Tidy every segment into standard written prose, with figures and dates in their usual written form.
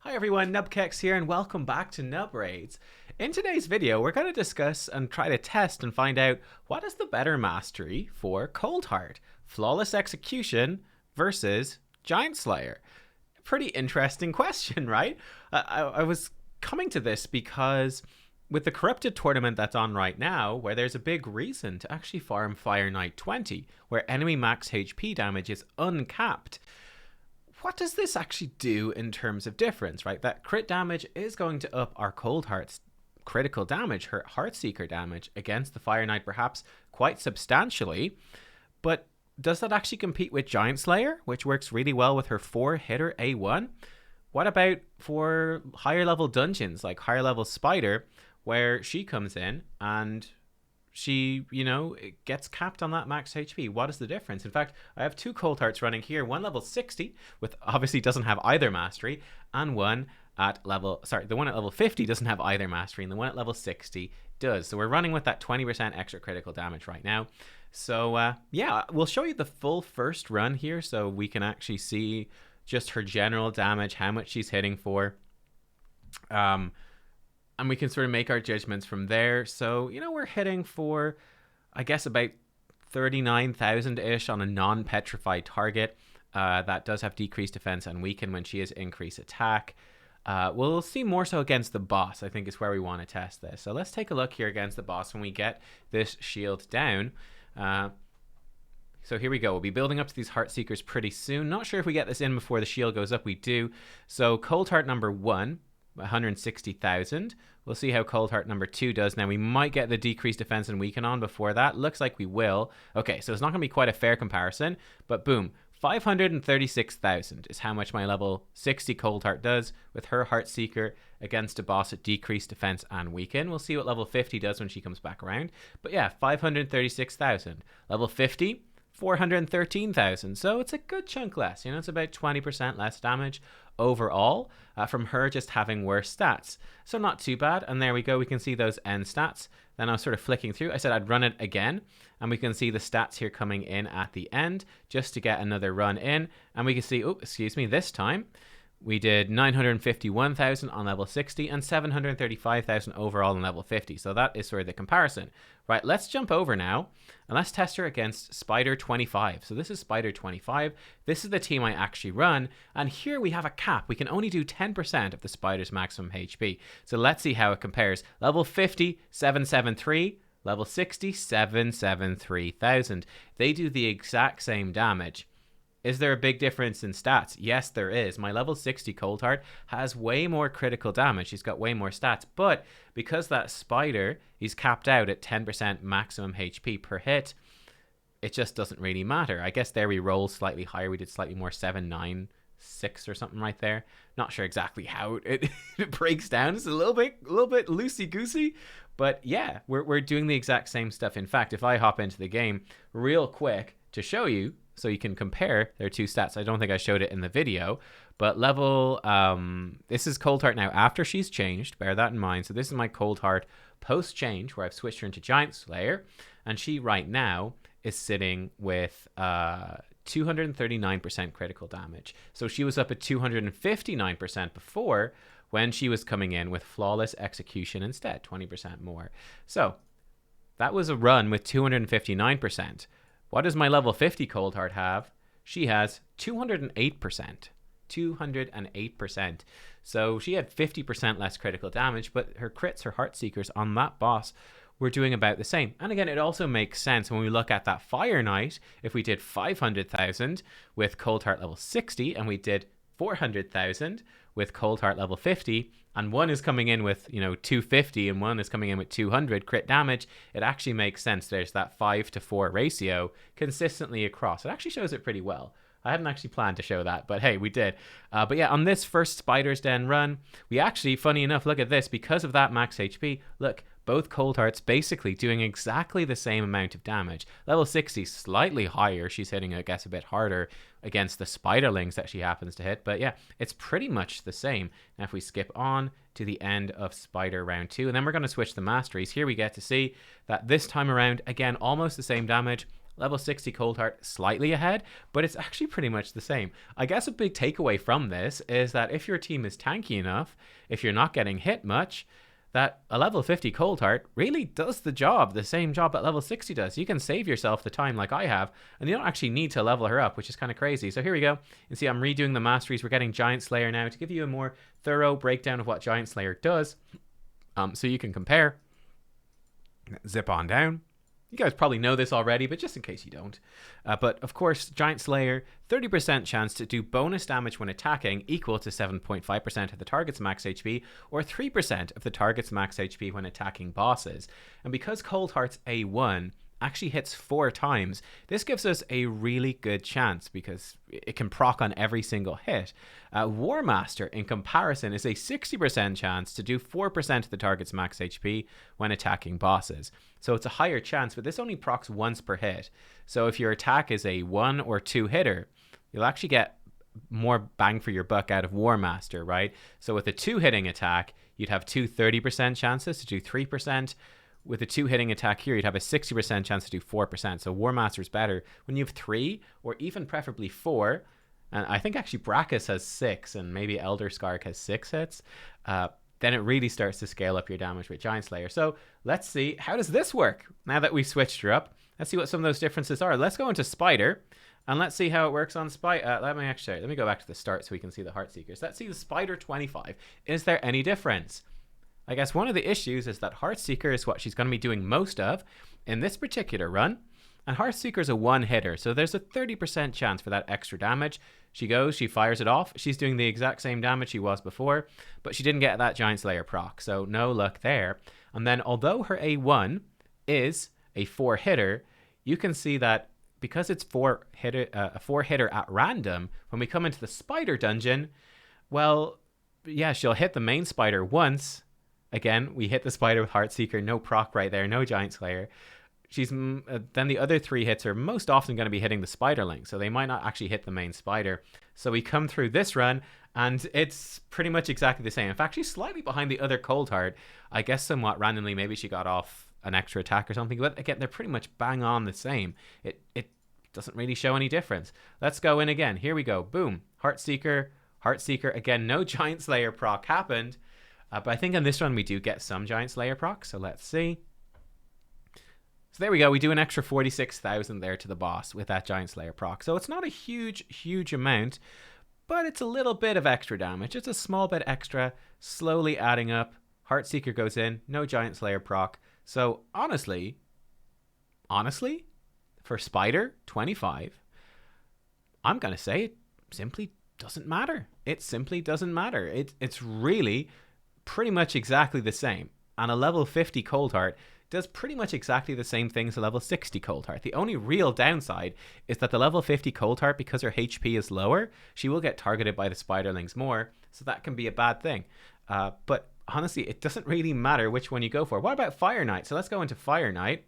Hi everyone, nubkeks here and welcome back to Nub Raids. In today's video, we're going to discuss and try to test and find out what is the better mastery for Coldheart, Flawless Execution versus Giant Slayer. Pretty interesting question, right? I was coming to this because with the corrupted tournament that's on right now, where there's a big reason to actually farm Fire Knight 20, where enemy max HP damage is uncapped. What does this actually do in terms of difference, right? That crit damage is going to up our Coldheart's critical damage, her Heartseeker damage against the Fire Knight perhaps quite substantially, but does that actually compete with Giant Slayer, which works really well with her 4-hitter A1? What about for higher level dungeons, like higher level Spider, where she comes in and she, it gets capped on that max HP. What is the difference? In fact, I have two Coldhearts running here, one level 60, with obviously doesn't have either mastery, and one at level, the one at level 50 doesn't have either mastery, and the one at level 60 does. So we're running with that 20% extra critical damage right now. So yeah, we'll show you the full first run here so we can actually see just her general damage, how much she's hitting for. And we can sort of make our judgments from there. So, we're hitting for, I guess, about 39,000-ish on a non-petrified target. That does have decreased defense and weaken when she has increased attack. We'll see more so against the boss, I think is where we want to test this. So let's take a look here against the boss when we get this shield down. So here we go. We'll be building up to these Heartseekers pretty soon. Not sure if we get this in before the shield goes up. We do. So Coldheart number 1. 160,000. We'll see how Coldheart number 2 does. Now we might get the decreased defense and weaken on before that. Looks like we will. Okay, so it's not going to be quite a fair comparison, but boom, 536,000 is how much my level 60 Coldheart does with her Heartseeker against a boss at decreased defense and weaken. We'll see what level 50 does when she comes back around. But yeah, 536,000. Level 50, 413,000. So it's a good chunk less. It's about 20% less damage overall from her just having worse stats. So not too bad. And there we go. We can see those end stats. Then I was sort of flicking through. I said I'd run it again. And we can see the stats here coming in at the end just to get another run in. And we can see, this time we did 951,000 on level 60 and 735,000 overall on level 50. So that is sort of the comparison. Right, let's jump over now and let's test her against Spider 25. So this is Spider 25. This is the team I actually run. And here we have a cap. We can only do 10% of the Spider's maximum HP. So let's see how it compares. Level 50, 773. Level 60, 773,000. They do the exact same damage. Is there a big difference in stats? Yes, there is. My level 60 Coldheart has way more critical damage. He's got way more stats. But because that Spider is capped out at 10% maximum HP per hit, it just doesn't really matter. I guess there we roll slightly higher. We did slightly more, 796 or something right there. Not sure exactly how it breaks down. It's a little bit loosey-goosey. But yeah, we're doing the exact same stuff. In fact, if I hop into the game real quick to show you, so you can compare their two stats. I don't think I showed it in the video, but level, this is Coldheart now after she's changed. Bear that in mind. So this is my Coldheart post-change where I've switched her into Giant Slayer. And she right now is sitting with 239% critical damage. So she was up at 259% before when she was coming in with Flawless Execution instead, 20% more. So that was a run with 259%. What does my level 50 Coldheart have? She has 208%. 208%. So she had 50% less critical damage, but her crits, her Heartseekers on that boss were doing about the same. And again, it also makes sense when we look at that Fire Knight. If we did 500,000 with Coldheart level 60 and we did 400,000 with Coldheart level 50, and one is coming in with 250 and one is coming in with 200 crit damage, it actually makes sense. There's that 5-to-4 ratio consistently across. It actually shows it pretty well. I hadn't actually planned to show that, but hey, we did. But yeah, on this first Spider's Den run, we actually, funny enough, look at this, because of that max HP, look, both Coldhearts basically doing exactly the same amount of damage. Level 60 slightly higher. She's hitting, I guess, a bit harder against the Spiderlings that she happens to hit. But yeah, it's pretty much the same. Now if we skip on to the end of Spider round 2, and then we're going to switch the masteries. Here we get to see that this time around, again, almost the same damage, Level 60 Coldheart slightly ahead, but it's actually pretty much the same. I guess a big takeaway from this is that if your team is tanky enough, if you're not getting hit much, that a level 50 Coldheart really does the job, the same job that level 60 does. You can save yourself the time like I have, and you don't actually need to level her up, which is kind of crazy. So here we go. You see I'm redoing the masteries. We're getting Giant Slayer now to give you a more thorough breakdown of what Giant Slayer does, so you can compare. Zip on down. You guys probably know this already, but just in case you don't. But of course, Giant Slayer, 30% chance to do bonus damage when attacking, equal to 7.5% of the target's max HP, or 3% of the target's max HP when attacking bosses. And because Coldheart's A1 actually hits 4 times, this gives us a really good chance because it can proc on every single hit. War Master, in comparison, is a 60% chance to do 4% of the target's max HP when attacking bosses. So it's a higher chance, but this only procs once per hit. So if your attack is a 1 or 2 hitter, you'll actually get more bang for your buck out of War Master, right? So with a 2 hitting attack, you'd have 30% chances to do 3%. With a 2 hitting attack here, you'd have a 60% chance to do 4%. So War Master is better. When you have 3, or even preferably 4, and I think actually Brachus has 6, and maybe Elder Skark has 6 hits, then it really starts to scale up your damage with Giant Slayer. So let's see, how does this work? Now that we've switched her up, let's see what some of those differences are. Let's go into Spider, and let's see how it works on Spider. Let me go back to the start so we can see the Heartseekers. Let's see the Spider 25. Is there any difference? I guess one of the issues is that Heartseeker is what she's going to be doing most of in this particular run. And Heartseeker is a 1-hitter, so there's a 30% chance for that extra damage. She goes, she fires it off. She's doing the exact same damage she was before, but she didn't get that Giant Slayer proc, so no luck there. And then although her A1 is a 4-hitter, you can see that because it's a 4-hitter at random, when we come into the Spider dungeon, well, yeah, she'll hit the main Spider once. Again, we hit the Spider with Heartseeker, no proc right there, no Giant Slayer. Then the other 3 hits are most often going to be hitting the Spiderling, so they might not actually hit the main Spider. So we come through this run, and it's pretty much exactly the same. In fact, she's slightly behind the other Coldheart. I guess somewhat randomly, maybe she got off an extra attack or something, but again, they're pretty much bang on the same. It doesn't really show any difference. Let's go in again. Here we go. Boom. Heartseeker. Again, no Giant Slayer proc happened. But I think in this one we do get some Giant Slayer proc, so let's see. So there we go. We do an extra 46,000 there to the boss with that Giant Slayer proc. So it's not a huge amount, but it's a little bit of extra damage. It's a small bit extra, slowly adding up. Heartseeker goes in, no Giant Slayer proc. So honestly, for Spider 25, I'm going to say it simply doesn't matter. It simply doesn't matter. It's really pretty much exactly the same. And a level 50 Coldheart does pretty much exactly the same thing as a level 60 Coldheart. The only real downside is that the level 50 Coldheart, because her HP is lower, she will get targeted by the Spiderlings more, so that can be a bad thing. But honestly, it doesn't really matter which one you go for. What about Fire Knight? So let's go into Fire Knight.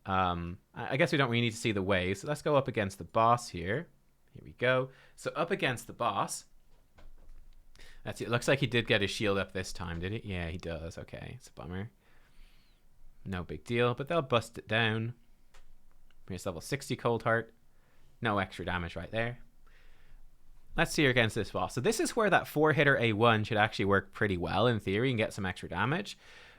I guess we don't really need to see the waves. So let's go up against the boss here. Here we go. So up against the boss. That's it. Looks like he did get his shield up this time, did he? Yeah, he does. Okay, it's a bummer. No big deal, but they'll bust it down. Here's level 60 Coldheart. No extra damage right there. Let's see her against this boss. So this is where that 4-hitter A1 should actually work pretty well in theory and get some extra damage.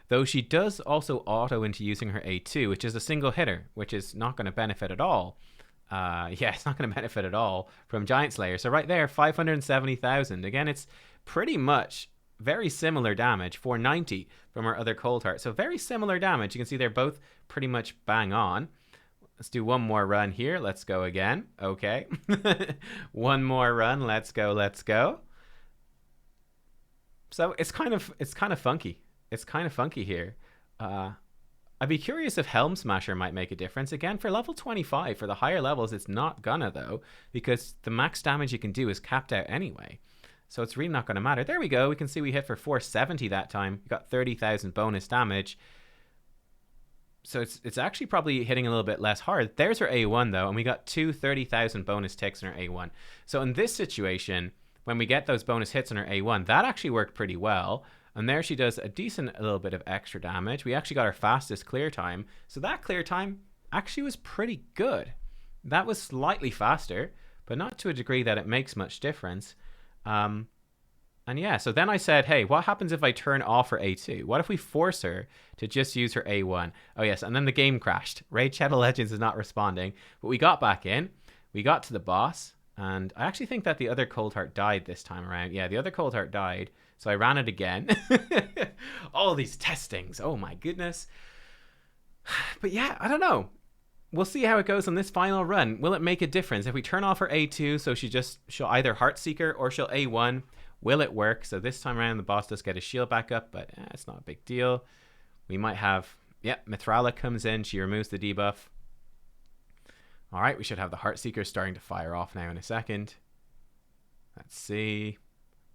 Though she does also auto into using her A2, which is a single hitter, which is not going to benefit at all. Yeah, it's not going to benefit at all from Giant Slayer. So right there, 570,000. Again, it's pretty much very similar damage, 490 from our other Coldheart. So very similar damage. You can see they're both pretty much bang on. Let's do one more run here. Let's go again. Okay. One more run. Let's go. So it's kind of funky. It's kind of funky here. I'd be curious if Helm Smasher might make a difference. Again, for level 25, for the higher levels, it's not gonna though, because the max damage you can do is capped out anyway. So it's really not going to matter. There we go. We can see we hit for 470 that time. We got 30,000 bonus damage. So it's actually probably hitting a little bit less hard. There's her A1 though, and we got 30,000 bonus ticks in her A1. So in this situation, when we get those bonus hits on her A1, that actually worked pretty well. And there she does a little bit of extra damage. We actually got our fastest clear time. So that clear time actually was pretty good. That was slightly faster, but not to a degree that it makes much difference. And yeah, so then I said, hey, what happens if I turn off her A2? What if we force her to just use her A1? Oh, yes, and then the game crashed. Raid Shadow Legends is not responding. But we got back in. We got to the boss. And I actually think that the other Coldheart died this time around. Yeah, the other Coldheart died. So I ran it again. All these testings. Oh, my goodness. But yeah, I don't know. We'll see how it goes on this final run. Will it make a difference? If we turn off her A2, so she'll either Heartseeker or she'll A1, will it work? So this time around, the boss does get his shield back up, but it's not a big deal. We might have, Mithrala comes in. She removes the debuff. All right, we should have the Heartseeker starting to fire off now in a second. Let's see.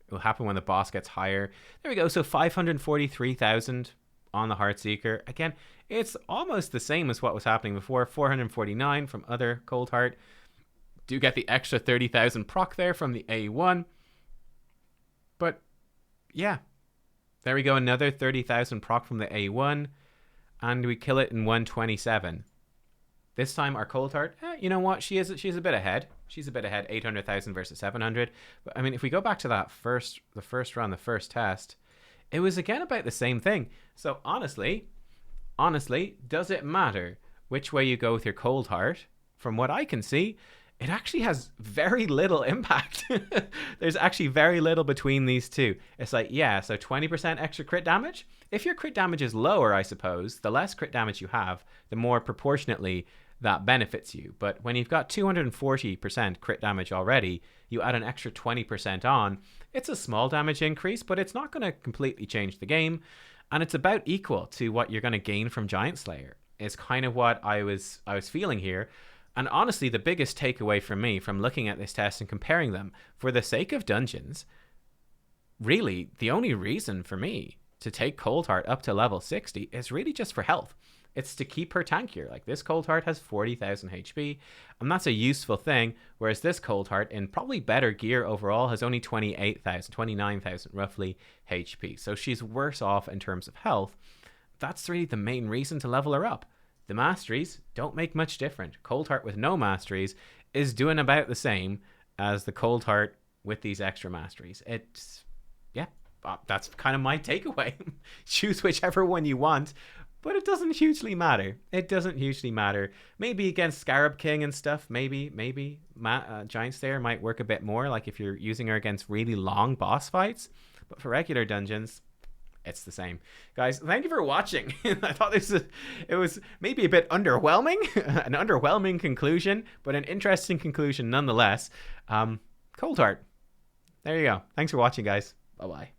It will happen when the boss gets higher. There we go. So 543,000 on the Heartseeker. Again, it's almost the same as what was happening before. 449 from other Coldheart. Do get the extra 30,000 proc there from the A1. But yeah, there we go. Another 30,000 proc from the A1. And we kill it in 127. This time our Coldheart, you know what? She's a bit ahead. She's a bit ahead. 800,000 versus 700. But I mean, if we go back to the first run, the first test, it was again about the same thing. So honestly, does it matter which way you go with your Coldheart? From what I can see, it actually has very little impact. There's actually very little between these two. It's like, yeah, so 20% extra crit damage. If your crit damage is lower, I suppose, the less crit damage you have, the more proportionately that benefits you. But when you've got 240% crit damage already, you add an extra 20% on. It's a small damage increase, but it's not going to completely change the game. And it's about equal to what you're going to gain from Giant Slayer. Is kind of what I was feeling here. And honestly, the biggest takeaway from me from looking at this test and comparing them, for the sake of dungeons, really, the only reason for me to take Coldheart up to level 60 is really just for health. It's to keep her tankier. Like, this Coldheart has 40,000 HP, and that's a useful thing, whereas this Coldheart, in probably better gear overall, has only 29,000 roughly HP. So she's worse off in terms of health. That's really the main reason to level her up. The masteries don't make much different. Coldheart with no masteries is doing about the same as the Coldheart with these extra masteries. It's, that's kind of my takeaway. Choose whichever one you want, but it doesn't hugely matter. It doesn't hugely matter. Maybe against Scarab King and stuff, maybe Giant Slayer might work a bit more, like if you're using her against really long boss fights. But for regular dungeons, it's the same. Guys, thank you for watching. I thought it was maybe a bit underwhelming, an underwhelming conclusion, but an interesting conclusion nonetheless. Coldheart. There you go. Thanks for watching, guys. Bye-bye.